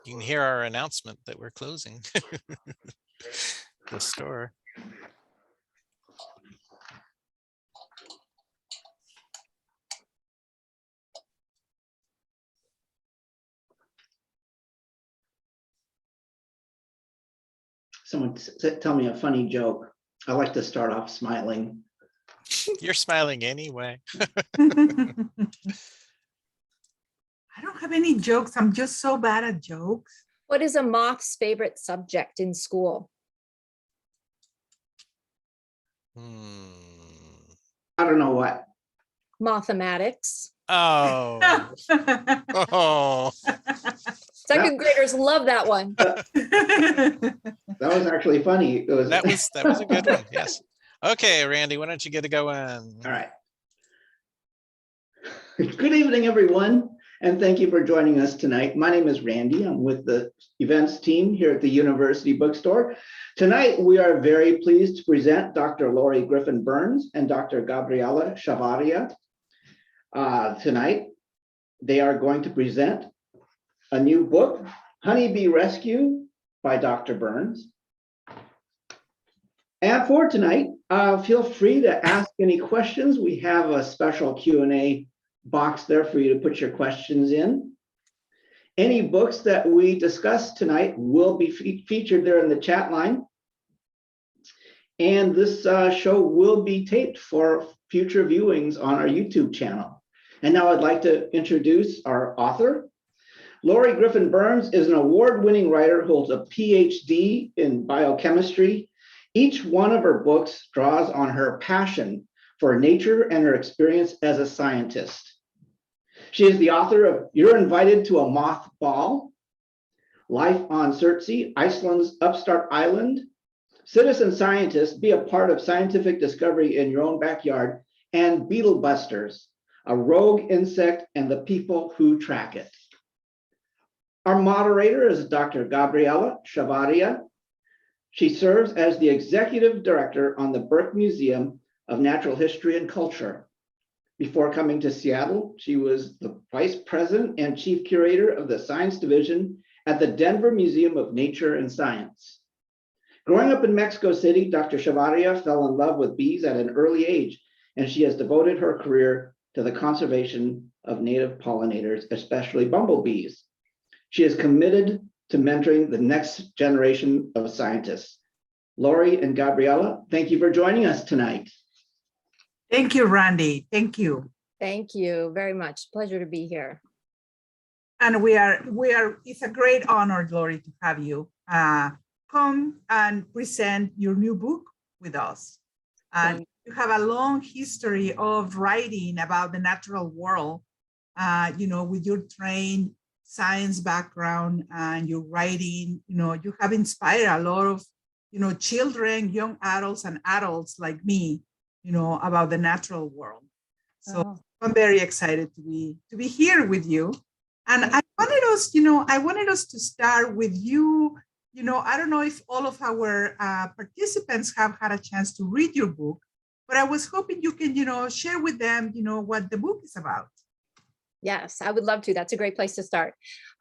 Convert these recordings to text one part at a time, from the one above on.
You can hear our announcement that we're closing the store. Someone tell me a funny joke. I like to start off smiling. You're smiling anyway. I don't have any jokes. I'm just so bad at jokes. What is a moth's favorite subject in school? I don't know what. Mathematics. Oh. Oh. Second graders love that one. That was actually funny. It was... that was a good one. Yes. Okay, Randy, why don't you get it going? All right. Good evening, everyone, and thank you for joining us tonight. My name is Randy. I'm with the events team here at the University Bookstore. Tonight, we are very pleased to present Dr. Loree Griffin Burns and Dr. Gabriela Chavarria. Tonight, they are going to present a new book, Honeybee Rescue by Dr. Burns. And for tonight, feel free to ask any questions. We have a special Q&A box there for you to put your questions in. Any books that we discuss tonight will be featured there in the chat line. And this show will be taped for future viewings on our YouTube channel. And now I'd like to introduce our author. Loree Griffin Burns is an award-winning writer who holds a PhD in biochemistry. Each one of her books draws on her passion for nature and her experience as a scientist. She is the author of You're Invited to a Moth Ball, Life on Surtsey, Iceland's Upstart Island, Citizen Scientist, Be a Part of Scientific Discovery in Your Own Backyard, and Beetle Busters, A Rogue Insect and the People Who Track It. Our moderator is Dr. Gabriela Chavarria. She serves as the executive director on the Burke Museum of Natural History and Culture. Before coming to Seattle, she was the vice president and chief curator of the science division at the Denver Museum of Nature and Science. Growing up in Mexico City, Dr. Chavarria fell in love with bees at an early age, and she has devoted her career to the conservation of native pollinators, especially bumblebees. She is committed to mentoring the next generation of scientists. Loree and Gabriela, thank you for joining us tonight. Thank you, Randy. Thank you. Thank you very much. Pleasure to be here. And it's a great honor, Loree, to have you come and present your new book with us. And you have a long history of writing about the natural world, with your trained science background and your writing, you have inspired a lot of, children, young adults and adults like me, about the natural world. So I'm very excited to be here with you. And I wanted us to start with you. I don't know if all of our participants have had a chance to read your book, but I was hoping you can, share with them, what the book is about. Yes, I would love to. That's a great place to start.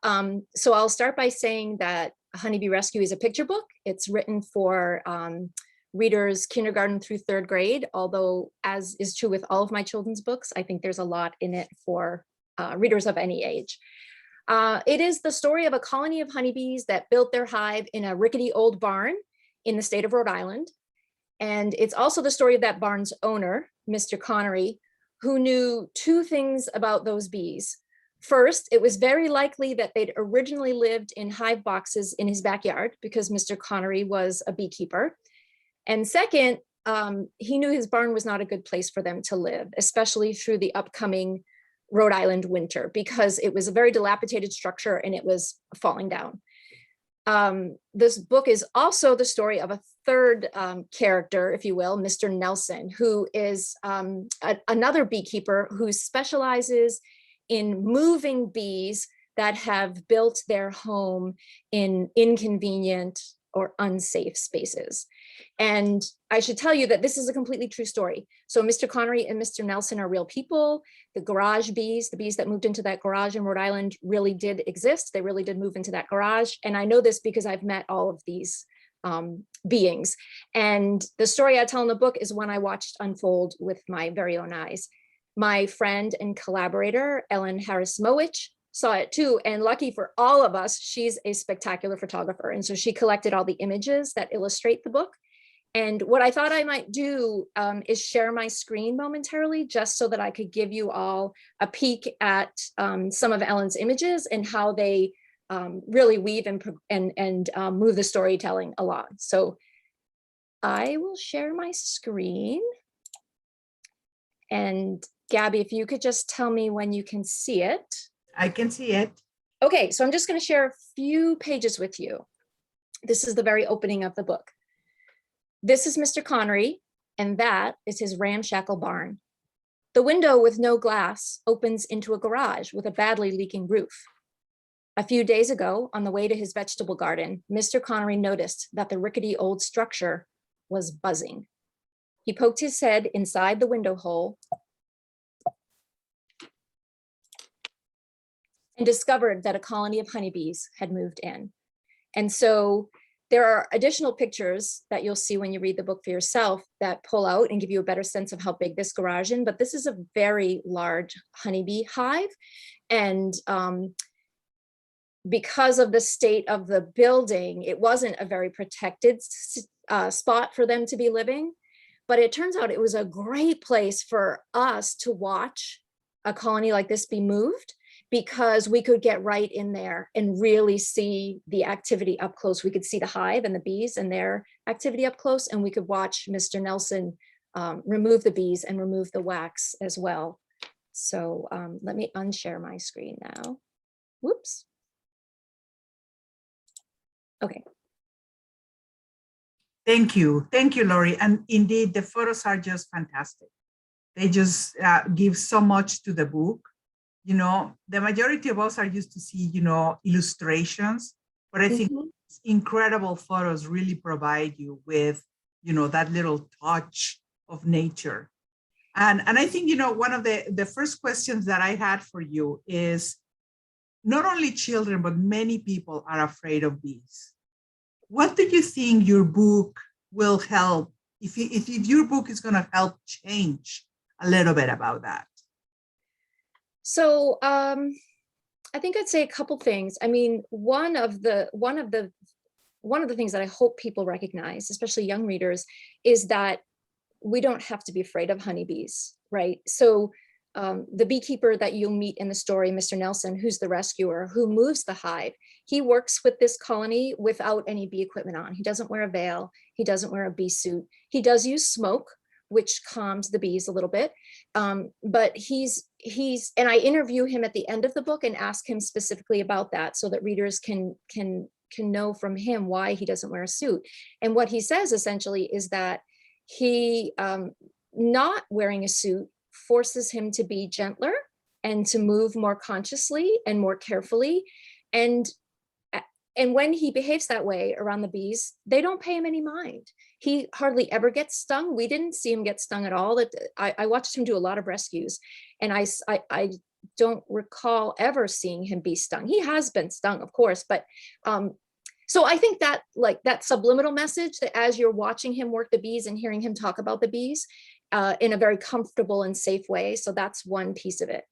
So I'll start by saying that Honeybee Rescue is a picture book. It's written for readers kindergarten through third grade, although as is true with all of my children's books, I think there's a lot in it for readers of any age. It is the story of a colony of honeybees that built their hive in a rickety old barn in the state of Rhode Island. And it's also the story of that barn's owner, Mr. Connery, who knew two things about those bees. First, it was very likely that they'd originally lived in hive boxes in his backyard because Mr. Connery was a beekeeper. And second, he knew his barn was not a good place for them to live, especially through the upcoming Rhode Island winter, because it was a very dilapidated structure and it was falling down. This book is also the story of a third character, if you will, Mr. Nelson, who is another beekeeper who specializes in moving bees that have built their home in inconvenient or unsafe spaces. And I should tell you that this is a completely true story. So Mr. Connery and Mr. Nelson are real people. The garage bees, the bees that moved into that garage in Rhode Island really did exist. They really did move into that garage. And I know this because I've met all of these beings. And the story I tell in the book is one I watched unfold with my very own eyes. My friend and collaborator, Ellen Harris-Mowich, saw it too. And lucky for all of us, she's a spectacular photographer. And so she collected all the images that illustrate the book. And what I thought I might do is share my screen momentarily, just so that I could give you all a peek at some of Ellen's images and how they really weave and move the storytelling along. So I will share my screen. And Gabby, if you could just tell me when you can see it. I can see it. Okay, so I'm just going to share a few pages with you. This is the very opening of the book. This is Mr. Connery, and that is his ramshackle barn. The window with no glass opens into a garage with a badly leaking roof. A few days ago, on the way to his vegetable garden, Mr. Connery noticed that the rickety old structure was buzzing. He poked his head inside the window hole and discovered that a colony of honeybees had moved in. And so there are additional pictures that you'll see when you read the book for yourself that pull out and give you a better sense of how big this garage is. But this is a very large honeybee hive. And because of the state of the building, it wasn't a very protected spot for them to be living. But it turns out it was a great place for us to watch a colony like this be moved, because we could get right in there and really see the activity up close. We could see the hive and the bees and their activity up close, and we could watch Mr. Nelson remove the bees and remove the wax as well. So let me unshare my screen now. Whoops. Okay. Thank you, Loree. And indeed, the photos are just fantastic. They just give so much to the book. You know, the majority of us are used to see, you know, illustrations, but I think incredible photos really provide you with, you know, that little touch of nature. And I think, you know, one of the first questions that I had for you is, not only children, but many people are afraid of bees. What do you think your book will help, if your book is going to help change a little bit about that? So I think I'd say a couple things. I mean, one of the things that I hope people recognize, especially young readers, is that we don't have to be afraid of honeybees, right? So the beekeeper that you'll meet in the story, Mr. Nelson, who's the rescuer, who moves the hive, he works with this colony without any bee equipment on. He doesn't wear a veil. He doesn't wear a bee suit. He does use smoke, which calms the bees a little bit. But and I interview him at the end of the book and ask him specifically about that, so that readers can know from him why he doesn't wear a suit. And what he says essentially is that he, not wearing a suit, forces him to be gentler and to move more consciously and more carefully. And when he behaves that way around the bees, they don't pay him any mind. He hardly ever gets stung. We didn't see him get stung at all. I watched him do a lot of rescues, and I don't recall ever seeing him be stung. He has been stung, of course, but so I think that, like, that subliminal message, that as you're watching him work the bees and hearing him talk about the bees in a very comfortable and safe way. So that's one piece of it.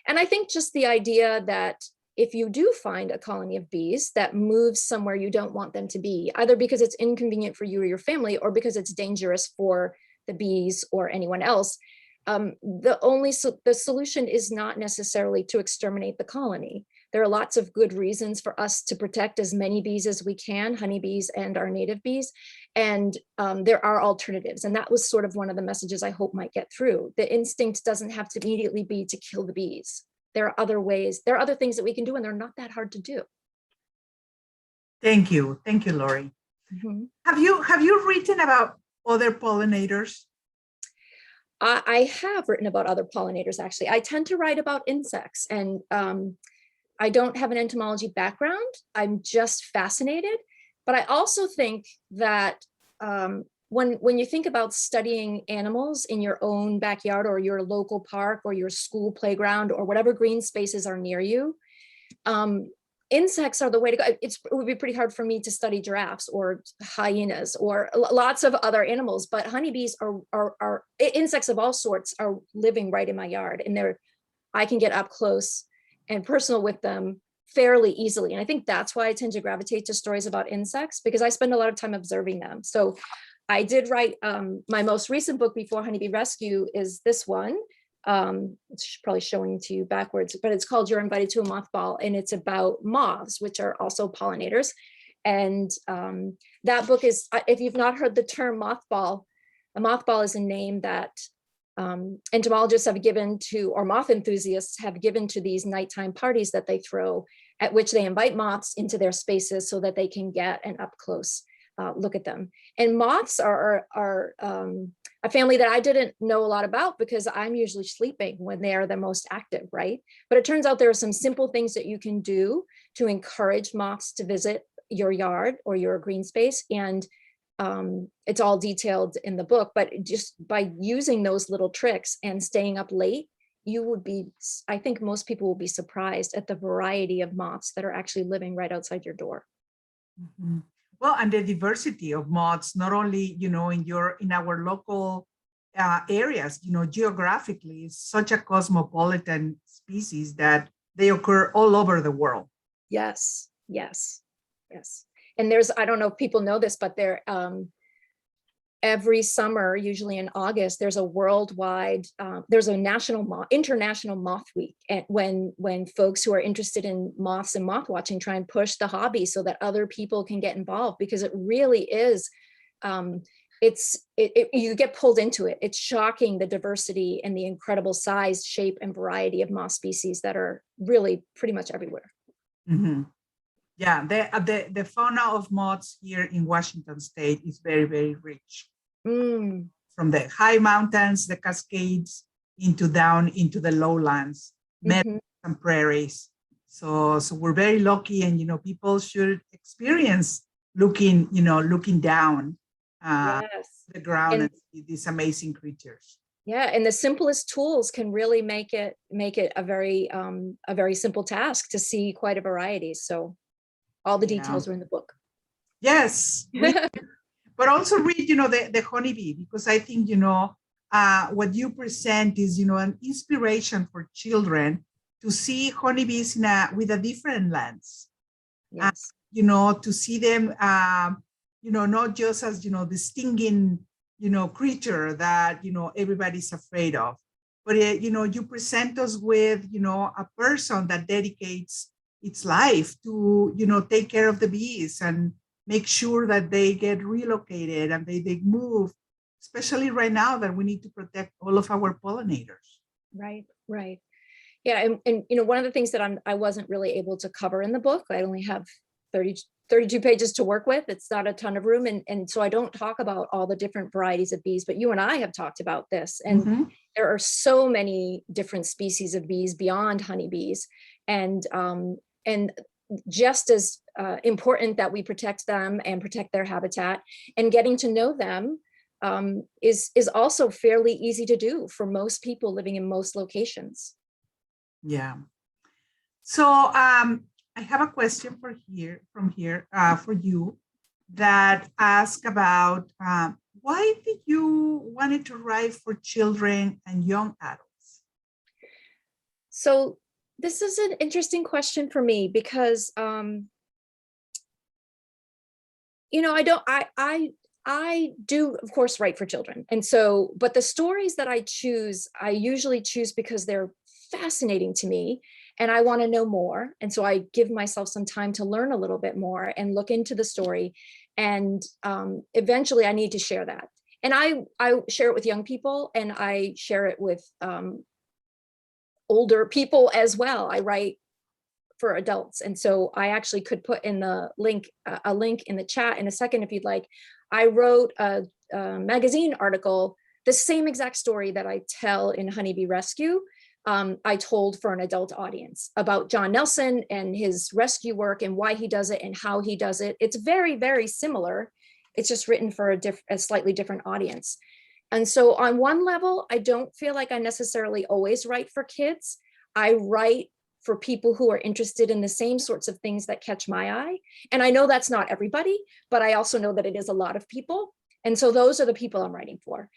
And I think just the idea that if you do find a colony of bees that moves somewhere you don't want them to be, either because it's inconvenient for you or your family, or because it's dangerous for the bees or anyone else, the solution is not necessarily to exterminate the colony. There are lots of good reasons for us to protect as many bees as we can, honeybees and our native bees. And there are alternatives. And that was sort of one of the messages I hope might get through. The instinct doesn't have to immediately be to kill the bees. There are other ways, there are other things that we can do, and they're not that hard to do. Thank you, Loree. Mm-hmm. Have you written about other pollinators? I have written about other pollinators, actually. I tend to write about insects, and I don't have an entomology background. I'm just fascinated. But I also think that when you think about studying animals in your own backyard or your local park or your school playground or whatever green spaces are near you, insects are the way to go. It would be pretty hard for me to study giraffes or hyenas or lots of other animals, but honeybees are insects of all sorts are living right in my yard, and I can get up close and personal with them fairly easily. And I think that's why I tend to gravitate to stories about insects, because I spend a lot of time observing them. So I did write my most recent book before Honeybee Rescue is this one. It's probably showing to you backwards, but it's called You're Invited to a Moth Ball, and it's about moths, which are also pollinators. And that book is, if you've not heard the term moth ball, a moth ball is a name that entomologists have given to, or moth enthusiasts have given to these nighttime parties that they throw, at which they invite moths into their spaces so that they can get an up close look at them. And moths are a family that I didn't know a lot about because I'm usually sleeping when they are the most active, right? But it turns out there are some simple things that you can do to encourage moths to visit your yard or your green space. And it's all detailed in the book, but just by using those little tricks and staying up late, you would be, I think most people will be surprised at the variety of moths that are actually living right outside your door. Mm-hmm. Well, and the diversity of moths, not only, in our local areas, geographically, it's such a cosmopolitan species that they occur all over the world. Yes, yes, yes. And there's, I don't know if people know this, but there, every summer, usually in August, there's a worldwide, there's a international moth week. And when folks who are interested in moths and moth watching try and push the hobby so that other people can get involved, because it really is, you get pulled into it. It's shocking, the diversity and the incredible size, shape, and variety of moth species that are really pretty much everywhere. Mm-hmm. Yeah, the fauna of moths here in Washington State is very, very rich. From the high mountains, the Cascades, down into the lowlands, meadows and prairies. So we're very lucky, and people should experience looking down the ground and see these amazing creatures. Yeah, and the simplest tools can really make it a very simple task to see quite a variety. So all the details are in the book. Yes, but also read, the honeybee, because I think, what you present is, an inspiration for children to see honeybees with a different lens. Yes. To see them, not just as, the stinging, creature that, everybody's afraid of, but, you present us with, a person that dedicates its life to, take care of the bees and make sure that they get relocated and they move, especially right now that we need to protect all of our pollinators. Right. Yeah, and one of the things that I wasn't really able to cover in the book, I only have 32 pages to work with. It's not a ton of room. And so I don't talk about all the different varieties of bees, but you and I have talked about this. And there are so many different species of bees beyond honeybees. And just as important that we protect them and protect their habitat, and getting to know them is also fairly easy to do for most people living in most locations. Yeah. So I have a question for you that asks about why did you wanted to write for children and young adults? So this is an interesting question for me because, I do, of course, write for children. And so, but the stories that I usually choose because they're fascinating to me and I want to know more. And so I give myself some time to learn a little bit more and look into the story. And eventually I need to share that. And I share it with young people, and I share it with older people as well. I write for adults. And so I actually could put in the link, a link in the chat in a second, if you'd like. I wrote a magazine article, the same exact story that I tell in Honeybee Rescue, I told for an adult audience about John Nelson and his rescue work and why he does it and how he does it. It's very, very similar. It's just written for a slightly different audience. And so on one level, I don't feel like I necessarily always write for kids. I write for people who are interested in the same sorts of things that catch my eye. And I know that's not everybody, but I also know that it is a lot of people. And so those are the people I'm writing for.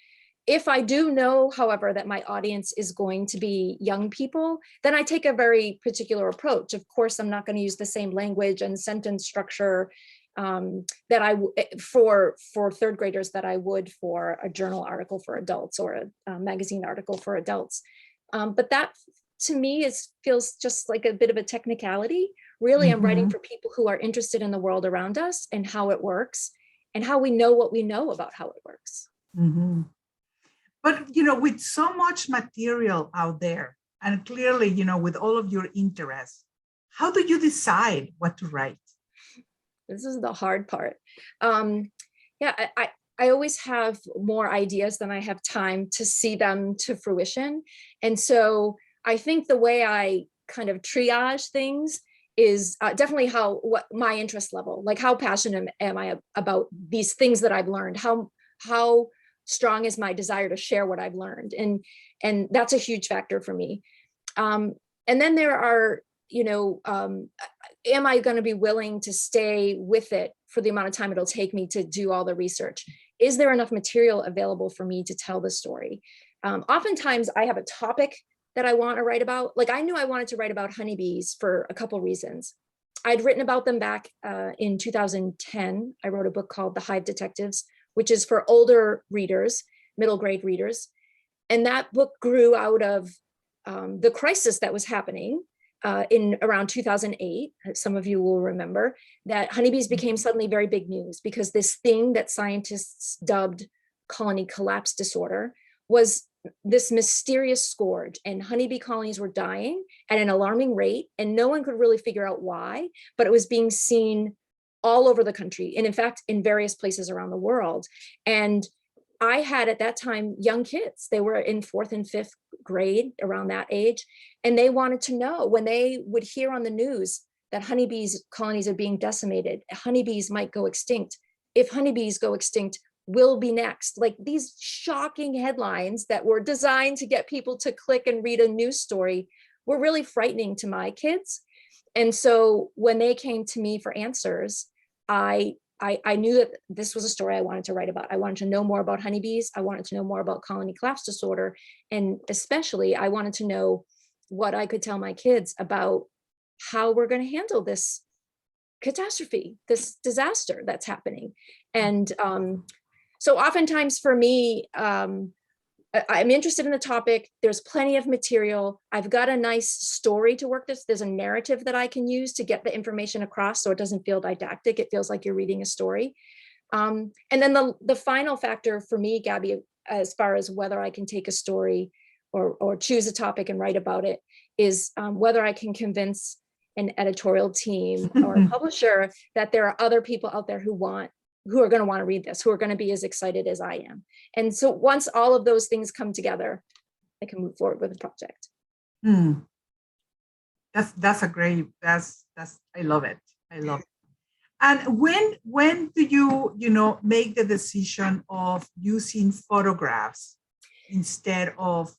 If I do know, however, that my audience is going to be young people, then I take a very particular approach. Of course, I'm not going to use the same language and sentence structure that for third graders that I would for a journal article for adults or a magazine article for adults. But that to me feels just like a bit of a technicality. Really, I'm writing for people who are interested in the world around us and how it works and how we know what we know about how it works. But, with so much material out there, and clearly, with all of your interests, how do you decide what to write? This is the hard part. Yeah, I always have more ideas than I have time to see them to fruition. And so I think the way I kind of triage things is definitely what my interest level, like how passionate am I about these things that I've learned? How strong is my desire to share what I've learned? And that's a huge factor for me. And then there are, am I going to be willing to stay with it for the amount of time it'll take me to do all the research? Is there enough material available for me to tell the story? Oftentimes I have a topic that I want to write about. Like I knew I wanted to write about honeybees for a couple reasons. I'd written about them back in 2010. I wrote a book called The Hive Detectives, which is for older readers, middle grade readers. And that book grew out of the crisis that was happening in around 2008. Some of you will remember that honeybees became suddenly very big news because this thing that scientists dubbed colony collapse disorder was this mysterious scourge, and honeybee colonies were dying at an alarming rate, and no one could really figure out why, but it was being seen all over the country, and in fact, in various places around the world. And I had at that time young kids. They were in 4th and 5th grade, around that age, and they wanted to know when they would hear on the news that honeybees colonies are being decimated, honeybees might go extinct. If honeybees go extinct, we'll be next. Like these shocking headlines that were designed to get people to click and read a news story were really frightening to my kids. And so when they came to me for answers, I knew that this was a story I wanted to write about. I wanted to know more about honeybees. I wanted to know more about colony collapse disorder. And especially I wanted to know what I could tell my kids about how we're going to handle this catastrophe, this disaster that's happening. And so oftentimes for me, I'm interested in the topic. There's plenty of material. I've got a nice story to work this. There's a narrative that I can use to get the information across so it doesn't feel didactic. It feels like you're reading a story. And then the final factor for me, Gabby, as far as whether I can take a story or choose a topic and write about it, is whether I can convince an editorial team or a publisher that there are other people out there who are going to want to read this, who are going to be as excited as I am. And so once all of those things come together, I can move forward with the project. That's a great, I love it. I love it. And when do you make the decision of using photographs instead of,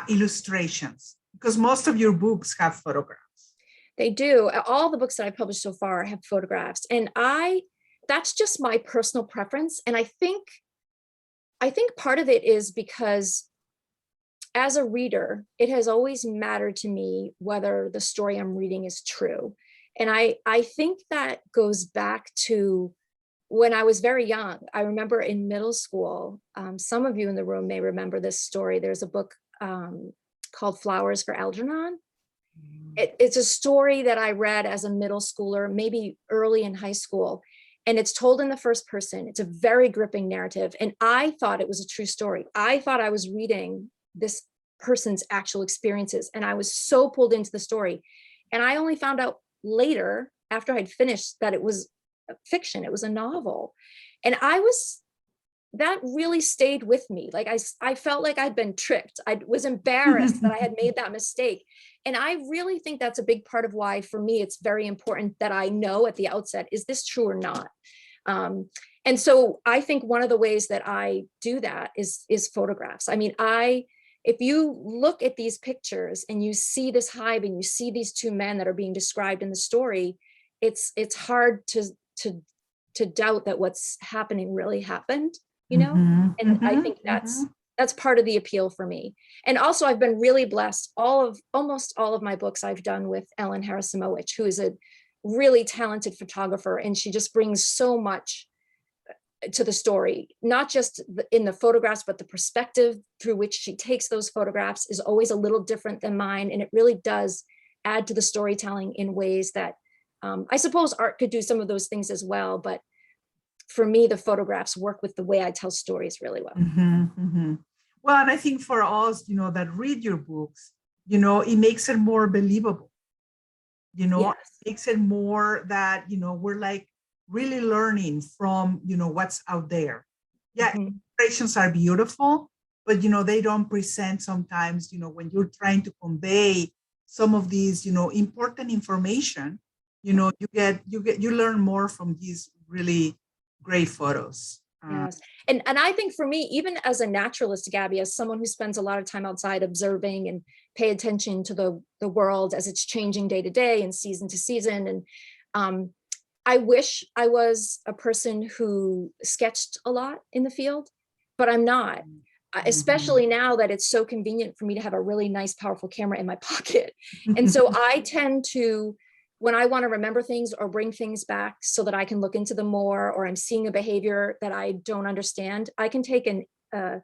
illustrations? Because most of your books have photographs. They do. All the books that I've published so far have photographs. And that's just my personal preference. And I think part of it is because as a reader, it has always mattered to me whether the story I'm reading is true. And I think that goes back to when I was very young. I remember in middle school, some of you in the room may remember this story. There's a book called Flowers for Algernon. It's a story that I read as a middle schooler, maybe early in high school. And it's told in the first person. It's a very gripping narrative. And I thought it was a true story. I thought I was reading this person's actual experiences. And I was so pulled into the story. And I only found out later, after I'd finished, that it was fiction. It was a novel. And I was that really stayed with me. Like I felt like I'd been tricked. I was embarrassed that I had made that mistake. And I really think that's a big part of why, for me, it's very important that I know at the outset, is this true or not? And so I think one of the ways that I do that is photographs. I mean, if you look at these pictures and you see this hive and you see these two men that are being described in the story, it's hard to doubt that what's happening really happened, you know? And I think that's part of the appeal for me. And also I've been really blessed. Almost all of my books I've done with Ellen Harasimowicz, who is a really talented photographer, and she just brings so much to the story, not just in the photographs, but the perspective through which she takes those photographs is always a little different than mine. And it really does add to the storytelling in ways that I suppose art could do some of those things as well. But for me, the photographs work with the way I tell stories really well. Well, and I think for us, you know, that read your books, you know, it makes it more believable. You know, Yes. it makes it more that, you know, we're like really learning from, you know, what's out there. Yeah, illustrations are beautiful, but, you know, they don't present sometimes, you know, when you're trying to convey some of these, you know, important information, you know, you learn more from these really great photos. Yes. And I think for me, even as a naturalist, Gabby, as someone who spends a lot of time outside observing and pay attention to the world as it's changing day to day and season to season. And I wish I was a person who sketched a lot in the field, but I'm not. Especially now that it's so convenient for me to have a really nice, powerful camera in my pocket. And so I tend to, when I want to remember things or bring things back so that I can look into them more, or I'm seeing a behavior that I don't understand, I can take a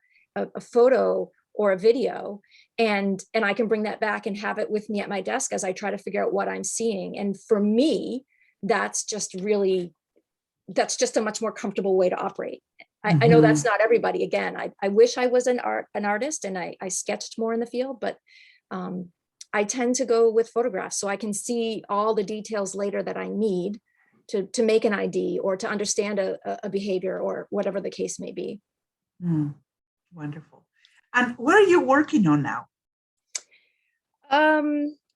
photo or a video and I can bring that back and have it with me at my desk as I try to figure out what I'm seeing. And for me, that's just a much more comfortable way to operate. I know that's not everybody. Again, I wish I was an artist and I sketched more in the field, but I tend to go with photographs so I can see all the details later that I need to make an ID or to understand a behavior or whatever the case may be. Wonderful. And what are you working on now?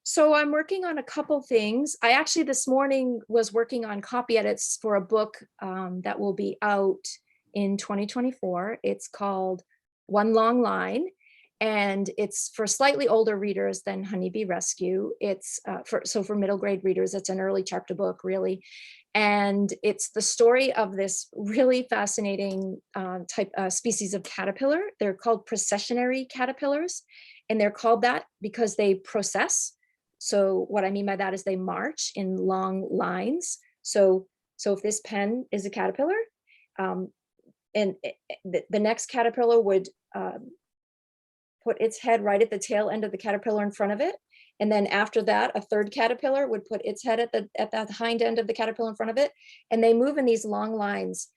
So I'm working on a couple things. I actually this morning was working on copy edits for a book that will be out in 2024. It's called One Long Line, and it's for slightly older readers than Honeybee Rescue. It's for middle grade readers. It's an early chapter book, really. And it's the story of this really fascinating species of caterpillar. They're called processionary caterpillars, and they're called that because they process. So what I mean by that is they march in long lines. So if this pen is a caterpillar, and the next caterpillar would put its head right at the tail end of the caterpillar in front of it. And then after that, a third caterpillar would put its head at the hind end of the caterpillar in front of it. And they move in these long lines,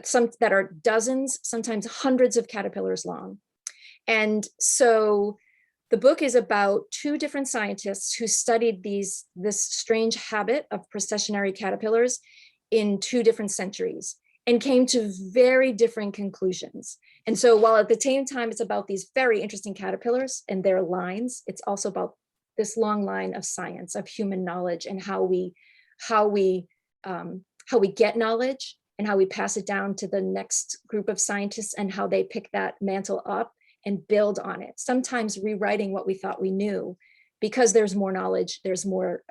some that are dozens, sometimes hundreds of caterpillars long. And so the book is about two different scientists who studied this strange habit of processionary caterpillars in two different centuries and came to very different conclusions. And so while at the same time it's about these very interesting caterpillars and their lines, it's also about this long line of science, of human knowledge, and how we get knowledge and how we pass it down to the next group of scientists and how they pick that mantle up and build on it, sometimes rewriting what we thought we knew because there's more knowledge, there's more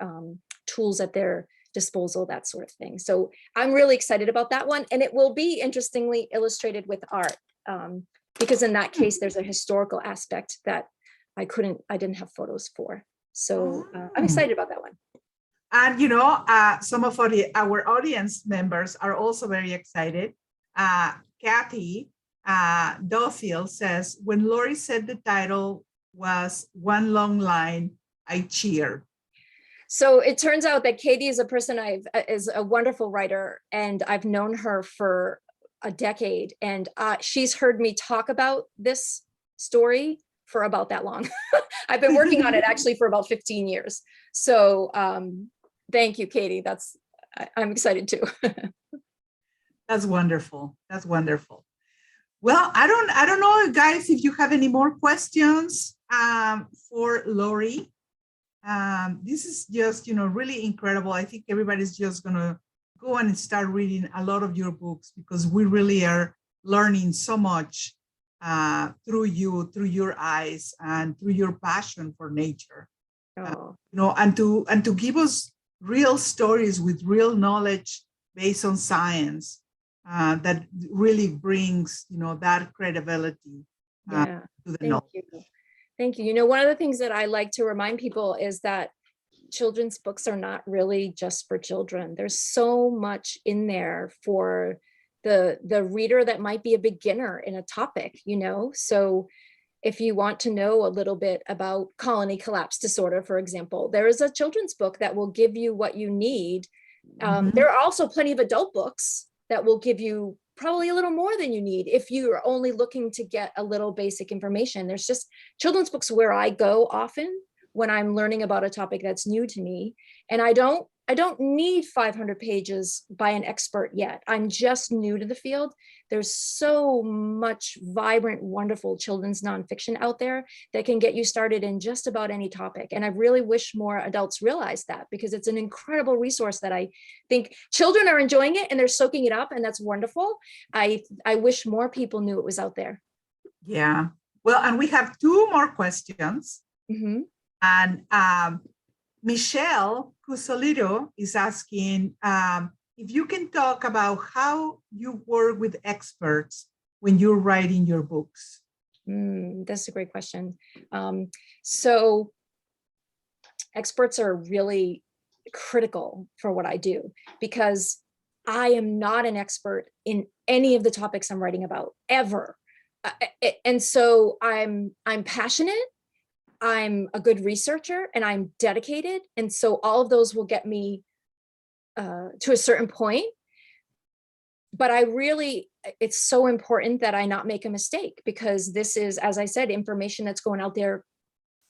tools at their disposal, that sort of thing. So I'm really excited about that one. And it will be interestingly illustrated with art because in that case, there's a historical aspect that I didn't have photos for. So I'm excited about that one. And, you know, some of our audience members are also very excited. Kathy Duffield says, when Loree said the title was One Long Line, I cheered. So it turns out that Katie is a person is a wonderful writer, and I've known her for a decade, and she's heard me talk about this story for about that long. I've been working on it actually for about 15 years. So thank you, Katie. I'm excited too. That's wonderful. That's wonderful. Well, I don't know, guys, if you have any more questions for Loree. This is just, really incredible. I think everybody's just gonna go and start reading a lot of your books because we really are learning so much through you, through your eyes, and through your passion for nature. Oh. And to give us real stories with real knowledge based on science that really brings, that credibility Yeah, to the thank knowledge. you. Thank you. One of the things that I like to remind people is that children's books are not really just for children. There's so much in there for the reader that might be a beginner in a topic, So if you want to know a little bit about colony collapse disorder, for example, there is a children's book that will give you what you need. There are also plenty of adult books that will give you probably a little more than you need if you are only looking to get a little basic information. There's just children's books where I go often when I'm learning about a topic that's new to me. And I don't need 500 pages by an expert yet. I'm just new to the field. There's so much vibrant, wonderful children's nonfiction out there that can get you started in just about any topic. And I really wish more adults realize that, because it's an incredible resource that I think children are enjoying it and they're soaking it up, and that's wonderful. I wish more people knew it was out there. Yeah. Well, and we have two more questions. Mm-hmm. And Michelle Cusolito is asking if you can talk about how you work with experts when you're writing your books. That's a great question. So experts are really critical for what I do, because I am not an expert in any of the topics I'm writing about ever. And so I'm passionate, I'm a good researcher, and I'm dedicated. And so all of those will get me to a certain point. But it's so important that I not make a mistake, because this is, as I said, information that's going out there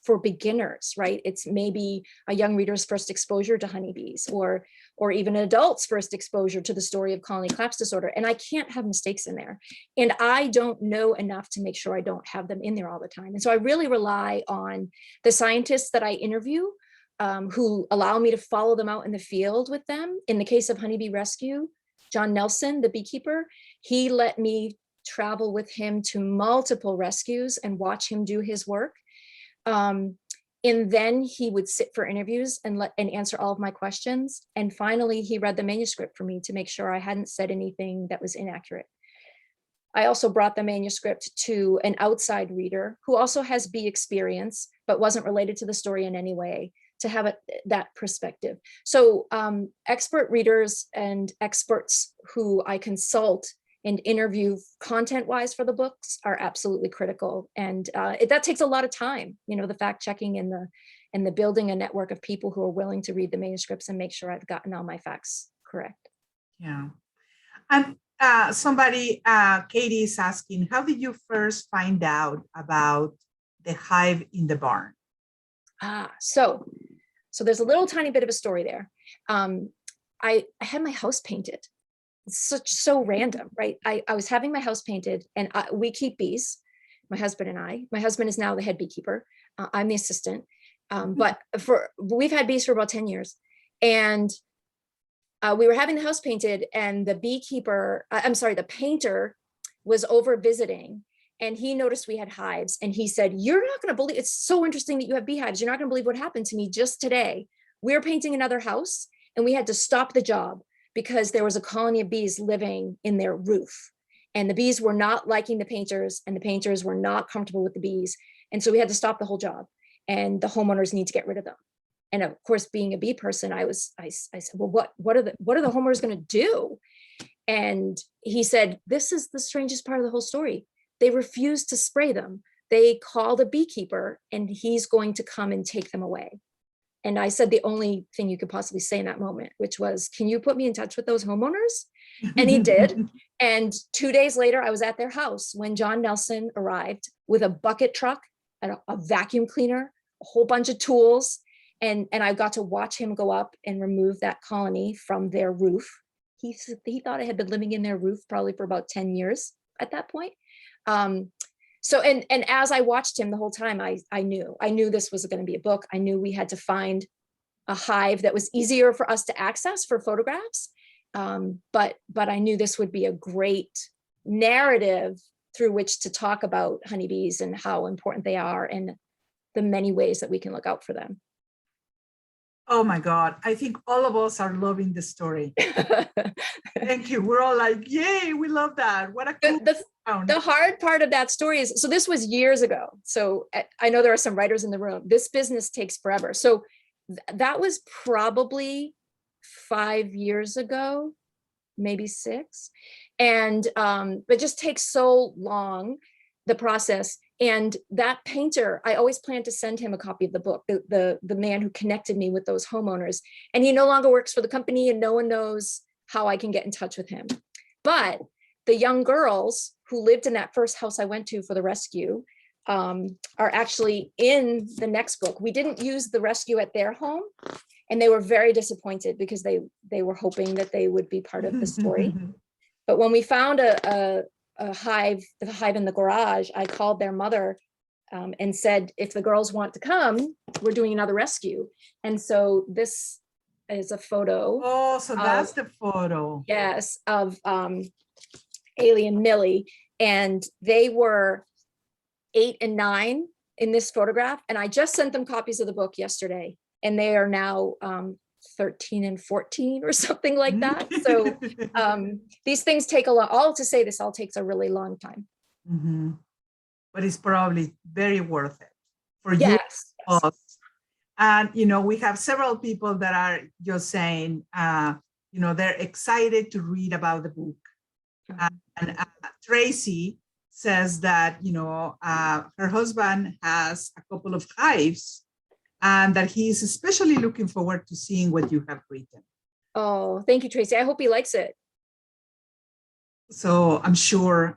for beginners, right? It's maybe a young reader's first exposure to honeybees, or even an adult's first exposure to the story of colony collapse disorder. And I can't have mistakes in there. And I don't know enough to make sure I don't have them in there all the time. And so I really rely on the scientists that I interview, who allow me to follow them out in the field with them. In the case of honeybee rescue, John Nelson, the beekeeper, he let me travel with him to multiple rescues and watch him do his work. And then he would sit for interviews and answer all of my questions. And finally, he read the manuscript for me to make sure I hadn't said anything that was inaccurate. I also brought the manuscript to an outside reader who also has bee experience, but wasn't related to the story in any way, to have that perspective. So expert readers and experts who I consult and interview content-wise for the books are absolutely critical. And that takes a lot of time, the fact checking and the building a network of people who are willing to read the manuscripts and make sure I've gotten all my facts correct. Yeah. And somebody, Katie is asking, how did you first find out about the hive in the barn? So there's a little tiny bit of a story there. I had my house painted. It's so random, right? I was having my house painted, and we keep bees, my husband and I. My husband is now the head beekeeper. I'm the assistant. But we've had bees for about 10 years. And we were having the house painted, and the painter was over visiting, and he noticed we had hives, and he said, "You're not going to believe, it's so interesting that you have beehives. You're not going to believe what happened to me just today. We're painting another house, and we had to stop the job because there was a colony of bees living in their roof, and the bees were not liking the painters, and the painters were not comfortable with the bees. And so we had to stop the whole job, and the homeowners need to get rid of them." And of course, being a bee person, I said, "Well, what are the homeowners going to do?" And he said, "This is the strangest part of the whole story. They refused to spray them. They called a beekeeper, and he's going to come and take them away." And I said the only thing you could possibly say in that moment, which was, "Can you put me in touch with those homeowners?" And he did. And 2 days later, I was at their house when John Nelson arrived with a bucket truck and a vacuum cleaner, a whole bunch of tools. And I got to watch him go up and remove that colony from their roof. He thought I had been living in their roof probably for about 10 years at that point. So, and as I watched him the whole time, I knew this was going to be a book. I knew we had to find a hive that was easier for us to access for photographs. But I knew this would be a great narrative through which to talk about honeybees and how important they are and the many ways that we can look out for them. Oh my God, I think all of us are loving the story. Thank you. We're all like, yay, we love that. What a cool The hard part of that story is, so this was years ago. So I know there are some writers in the room. This business takes forever. So that was probably 5 years ago, maybe 6. And it just takes so long, the process. And that painter, I always planned to send him a copy of the book, the man who connected me with those homeowners. And he no longer works for the company and no one knows how I can get in touch with him. But the young girls who lived in that first house I went to for the rescue are actually in the next book. We didn't use the rescue at their home, and they were very disappointed because they were hoping that they would be part of the story. But when we found a hive, the hive in the garage, I called their mother and said, if the girls want to come, we're doing another rescue. And so this is a photo. Oh, so that's the photo. Yes, of Ailey and Millie. And they were 8 and 9 in this photograph. And I just sent them copies of the book yesterday. And they are now 13 and 14 or something like that. So these things take a lot. All to say this all takes a really long time. But it's probably very worth it for yes, you. Yes. And, you know, we have several people that are just saying, you know, they're excited to read about the book. And Tracy says that, you know, her husband has a couple of hives and that he's especially looking forward to seeing what you have written. Oh, thank you, Tracy. I hope he likes it. So I'm sure,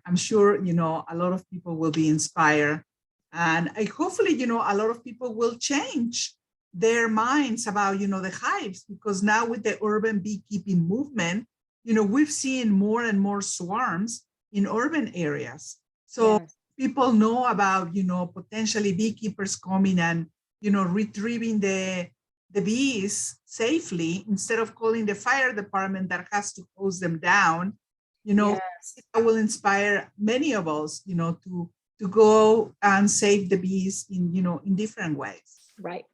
you know, a lot of people will be inspired. And hopefully, you know, a lot of people will change their minds about, you know, the hives, because now with the urban beekeeping movement, you know, we've seen more and more swarms in urban areas. So yes, people know about, you know, potentially beekeepers coming and, you know, retrieving the bees safely instead of calling the fire department that has to hose them down. You know, yes, that will inspire many of us, you know, to go and save the bees in, you know, in different ways. Right.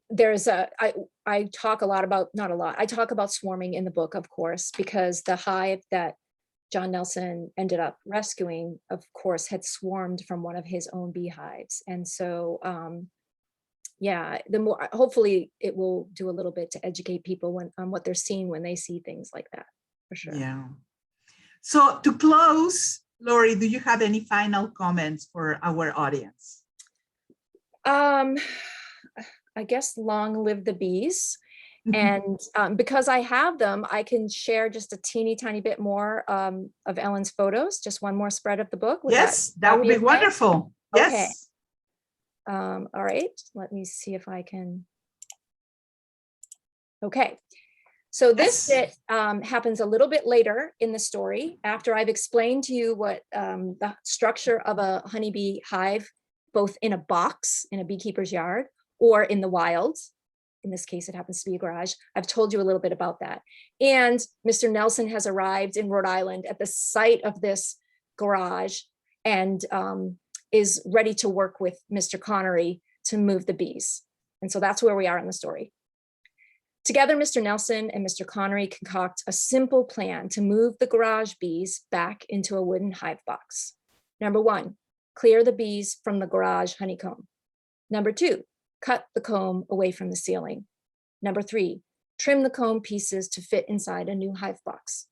There's I talk a lot about, not a lot, I talk about swarming in the book, of course, because the hive that John Nelson ended up rescuing, of course, had swarmed from one of his own beehives. And so, yeah, the more, hopefully it will do a little bit to educate people on what they're seeing when they see things like that, for sure. Yeah. So to close, Loree, do you have any final comments for our audience? I guess long live the bees. And because I have them, I can share just a teeny tiny bit more of Ellen's photos, just one more spread of the book. Yes, that would be okay? Wonderful. Yes. Okay. All right, let me see if I can. Okay, so this bit happens a little bit later in the story, after I've explained to you what the structure of a honeybee hive, both in a box in a beekeeper's yard or in the wild. In this case, it happens to be a garage. I've told you a little bit about that. And Mr. Nelson has arrived in Rhode Island at the site of this garage and is ready to work with Mr. Connery to move the bees. And so that's where we are in the story. Together, Mr. Nelson and Mr. Connery concoct a simple plan to move the garage bees back into a wooden hive box. Number 1, clear the bees from the garage honeycomb. Number 2, cut the comb away from the ceiling. Number 3, trim the comb pieces to fit inside a new hive box.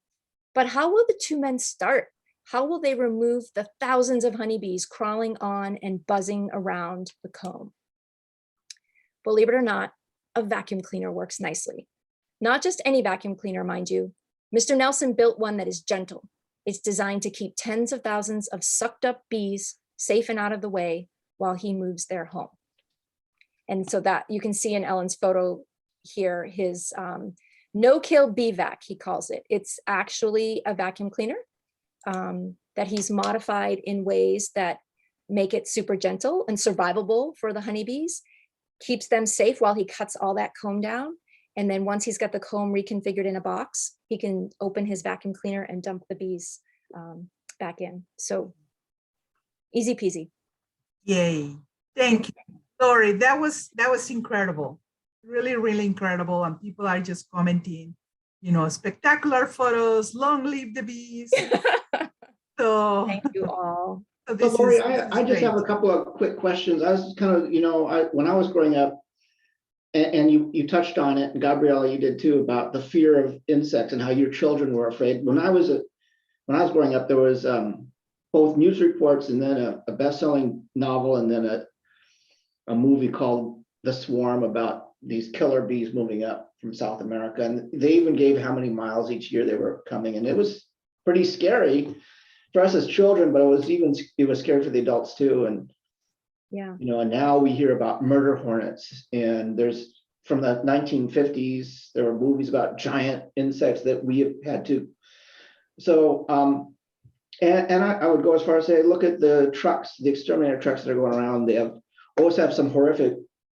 But how will the 2 men start? How will they remove the thousands of honeybees crawling on and buzzing around the comb? Believe it or not, a vacuum cleaner works nicely. Not just any vacuum cleaner, mind you. Mr. Nelson built one that is gentle. It's designed to keep tens of thousands of sucked up bees safe and out of the way while he moves their home. And so that you can see in Ellen's photo here, his no-kill bee vac, he calls it. It's actually a vacuum cleaner that he's modified in ways that make it super gentle and survivable for the honeybees, keeps them safe while he cuts all that comb down. And then once he's got the comb reconfigured in a box, he can open his vacuum cleaner and dump the bees back in. So easy peasy. Yay. Thank you, Loree. That was incredible. Really, really incredible. And people are just commenting, you know, spectacular photos, long live the bees. So Thank you all. so So Loree, this I just great. have a couple of quick questions. I was kind of, you know, when I was growing up, and you touched on it, and Gabriela, you did too, about the fear of insects and how your children were afraid. When I was growing up, there was both news reports and then a best-selling novel and then a movie called The Swarm about these killer bees moving up from South America. And they even gave how many miles each year they were coming. And it was pretty scary for us as children, but it was scary for the adults too. And Yeah. you know, and now we hear about murder hornets, and there's from the 1950s, there were movies about giant insects that we have had to. So, and I would go as far as say, look at the trucks, the exterminator trucks that are going around. They always have some horrific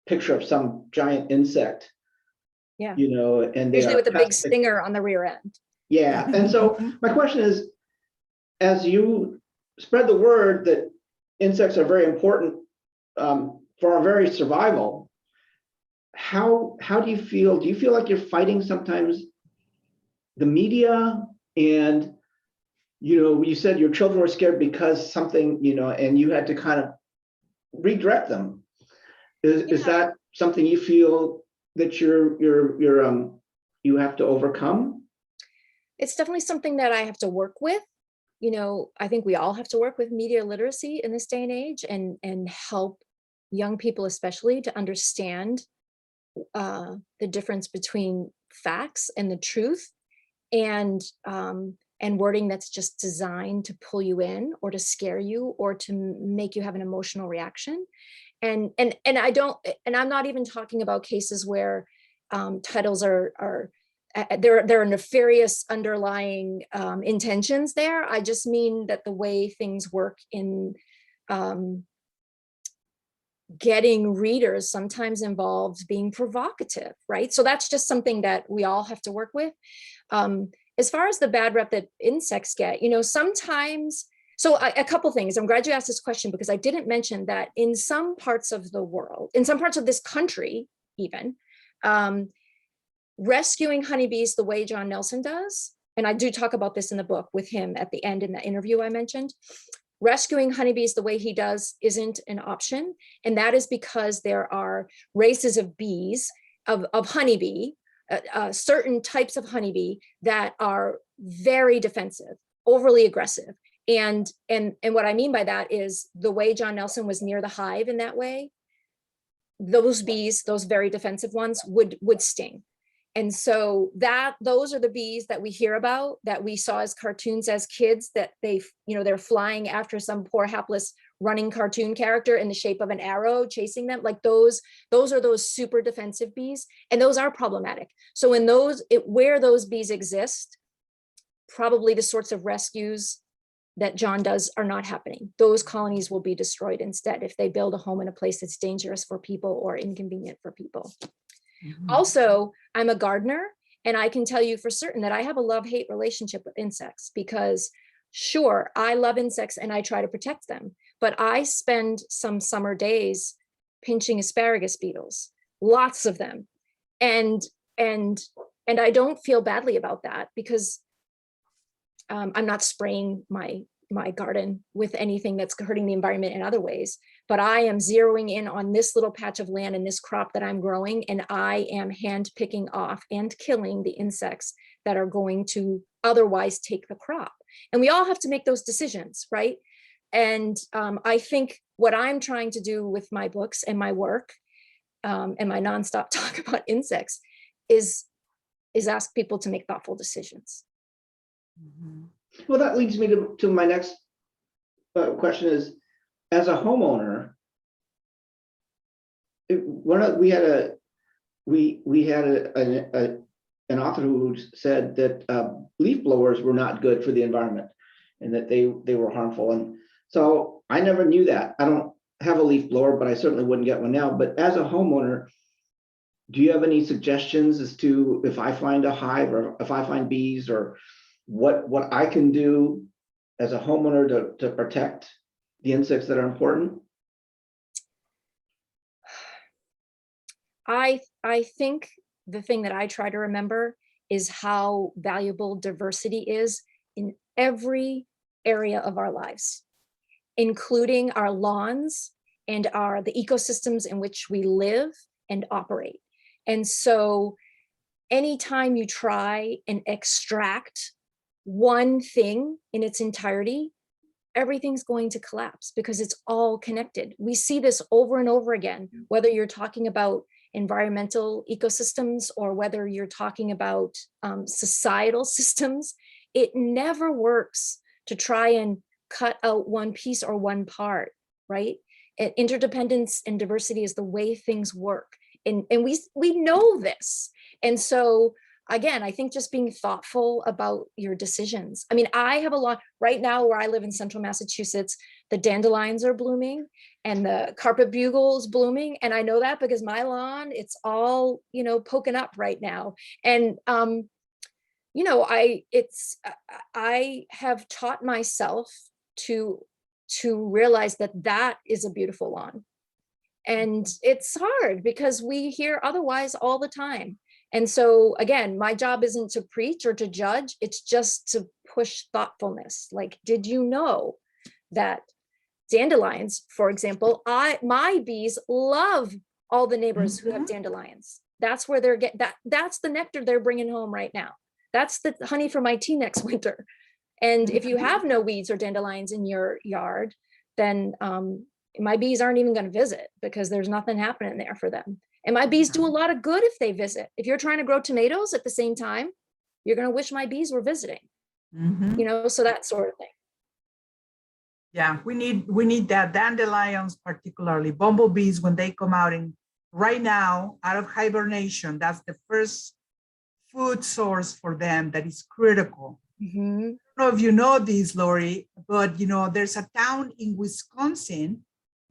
picture of some giant insect. Yeah. You know, and they Usually are with a big plastic. stinger on the rear end. Yeah, and so my question is, as you spread the word that insects are very important for our very survival, how do you feel? Do you feel like you're fighting sometimes the media? And you know, you said your children were scared because something, you know, and you had to kind of redirect them. Is that something you feel that you have to overcome? It's definitely something that I have to work with. You know, I think we all have to work with media literacy in this day and age, and help young people especially to understand the difference between facts and the truth, and wording that's just designed to pull you in or to scare you or to make you have an emotional reaction. And I'm not even talking about cases where titles are there are nefarious underlying intentions there. I just mean that the way things work in getting readers sometimes involves being provocative, right? So that's just something that we all have to work with. As far as the bad rep that insects get, you know, sometimes, so a couple things. I'm glad you asked this question, because I didn't mention that in some parts of the world, in some parts of this country even, rescuing honeybees the way John Nelson does, and I do talk about this in the book with him at the end in the interview I mentioned, rescuing honeybees the way he does isn't an option. And that is because there are races of bees, of honeybee, certain types of honeybee that are very defensive, overly aggressive. And what I mean by that is the way John Nelson was near the hive in that way, those bees, those very defensive ones would sting. And so those are the bees that we hear about, that we saw as cartoons as kids, that they're flying after some poor hapless running cartoon character in the shape of an arrow chasing them. Like those are those super defensive bees, and those are problematic. So in where those bees exist, probably the sorts of rescues that John does are not happening. Those colonies will be destroyed instead if they build a home in a place that's dangerous for people or inconvenient for people. Also, I'm a gardener, and I can tell you for certain that I have a love-hate relationship with insects, because sure, I love insects and I try to protect them, but I spend some summer days pinching asparagus beetles, lots of them. And I don't feel badly about that, because I'm not spraying my garden with anything that's hurting the environment in other ways, but I am zeroing in on this little patch of land and this crop that I'm growing, and I am hand picking off and killing the insects that are going to otherwise take the crop. And we all have to make those decisions, right? And I think what I'm trying to do with my books and my work and my nonstop talk about insects is ask people to make thoughtful decisions. Well, that leads me to my next question is, as a homeowner, we had an author who said that leaf blowers were not good for the environment. and that they were harmful. And so I never knew that. I don't have a leaf blower, but I certainly wouldn't get one now. But as a homeowner, do you have any suggestions as to if I find a hive or if I find bees, or what I can do as a homeowner to protect the insects that are important? I think the thing that I try to remember is how valuable diversity is in every area of our lives, including our lawns and the ecosystems in which we live and operate. And so anytime you try and extract one thing in its entirety, everything's going to collapse because it's all connected. We see this over and over again, whether you're talking about environmental ecosystems or whether you're talking about societal systems. It never works to try and cut out one piece or one part, right? Interdependence and diversity is the way things work. And we know this. And so again, I think just being thoughtful about your decisions. I mean, I have a lot right now where I live in central Massachusetts, the dandelions are blooming and the carpet bugle is blooming. And I know that because my lawn, it's all, poking up right now. And, I have taught myself to realize that is a beautiful lawn. And it's hard because we hear otherwise all the time. And so again, my job isn't to preach or to judge, it's just to push thoughtfulness. Like, did you know that dandelions, for example, my bees love all the neighbors who have dandelions. That's where they're that's the nectar they're bringing home right now. That's the honey for my tea next winter. And if you have no weeds or dandelions in your yard, then my bees aren't even going to visit because there's nothing happening there for them. And my bees do a lot of good if they visit. If you're trying to grow tomatoes at the same time, you're going to wish my bees were visiting, so that sort of thing. Yeah, we need that. Dandelions, particularly bumblebees, when they come out right now out of hibernation, that's the first food source for them that is critical. I don't know if you know this, Loree, but there's a town in Wisconsin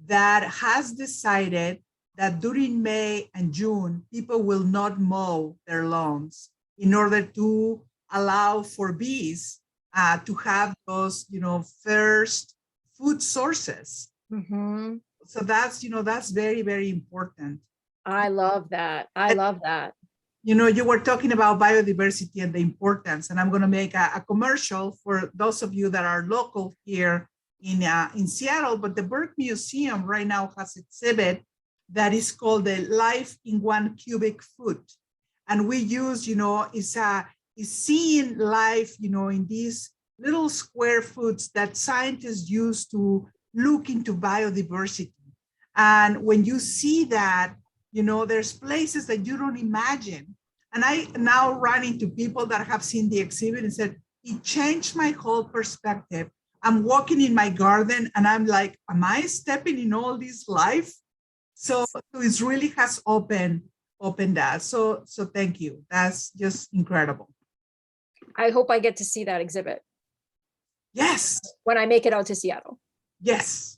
that has decided that during May and June, people will not mow their lawns in order to allow for bees to have those, first food sources. So that's very, very important. I love that. I love that. You were talking about biodiversity and the importance, and I'm going to make a commercial for those of you that are local here in Seattle, but the Burke Museum right now has an exhibit that is called the Life in 1 Cubic Foot. And we use, is seeing life, in these little square foots that scientists use to look into biodiversity. And when you see that, there's places that you don't imagine. And I now run into people that have seen the exhibit and said, it changed my whole perspective. I'm walking in my garden and I'm like, am I stepping in all this life? So it really has opened that. So thank you. That's just incredible. I hope I get to see that exhibit. Yes. When I make it out to Seattle. Yes.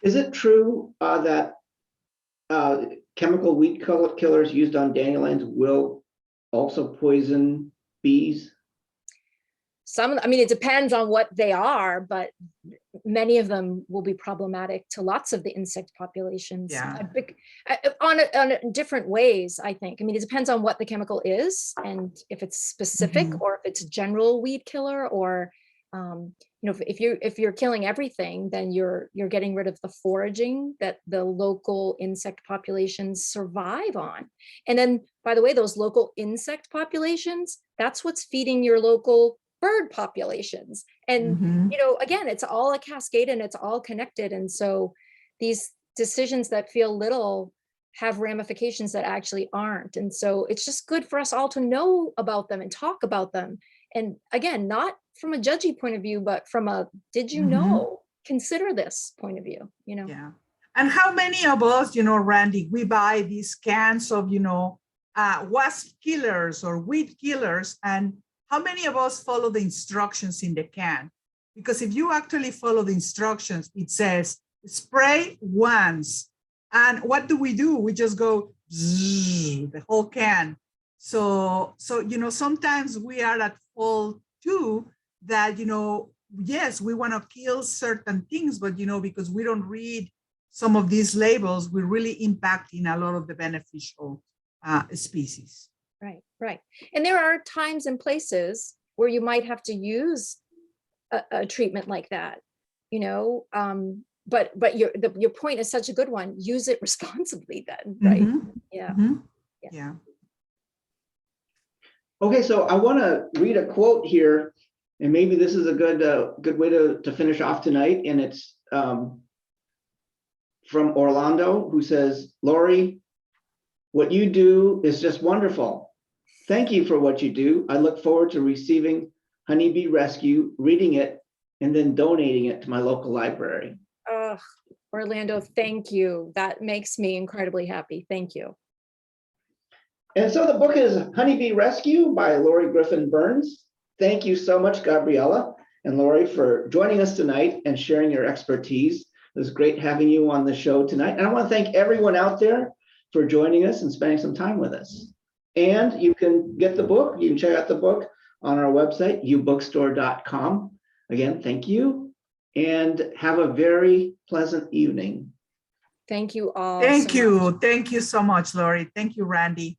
Is it true that chemical weed killers used on dandelions will also poison bees? It depends on what they are, but many of them will be problematic to lots of the insect populations. Yeah. On different ways, I think. It depends on what the chemical is and if it's specific or if it's a general weed killer, or if you're killing everything, then you're getting rid of the foraging that the local insect populations survive on. And then, by the way, those local insect populations, that's what's feeding your local bird populations. And, again, it's all a cascade and it's all connected. And so these decisions that feel little have ramifications that actually aren't. And so it's just good for us all to know about them and talk about them. And again, not from a judgy point of view, but from a, did you know, consider this point of view, Yeah. And how many of us, Randy, we buy these cans of, wasp killers or weed killers, and how many of us follow the instructions in the can? Because if you actually follow the instructions, it says spray once. And what do? We just go zzz, the whole can. So, sometimes we are at fault too, that, yes, we want to kill certain things, but, because we don't read some of these labels, we're really impacting a lot of the beneficial species. Right. And there are times and places where you might have to use a treatment like that, but your point is such a good one. Use it responsibly then, right? Mm-hmm. Yeah. Mm-hmm. Yeah. Yeah. Okay, so I want to read a quote here, and maybe this is a good way to finish off tonight. And it's from Orlando, who says, "Loree, what you do is just wonderful. Thank you for what you do. I look forward to receiving Honeybee Rescue, reading it, and then donating it to my local library." Oh, Orlando, thank you. That makes me incredibly happy. Thank you. And so the book is Honeybee Rescue by Loree Griffin Burns. Thank you so much, Gabriela and Loree, for joining us tonight and sharing your expertise. It was great having you on the show tonight. And I want to thank everyone out there for joining us and spending some time with us. And you can get the book, you can check out the book on our website, ubookstore.com. Again, thank you, and have a very pleasant evening. Thank you all. Thank so you. much. Thank you so much, Loree. Thank you, Randy.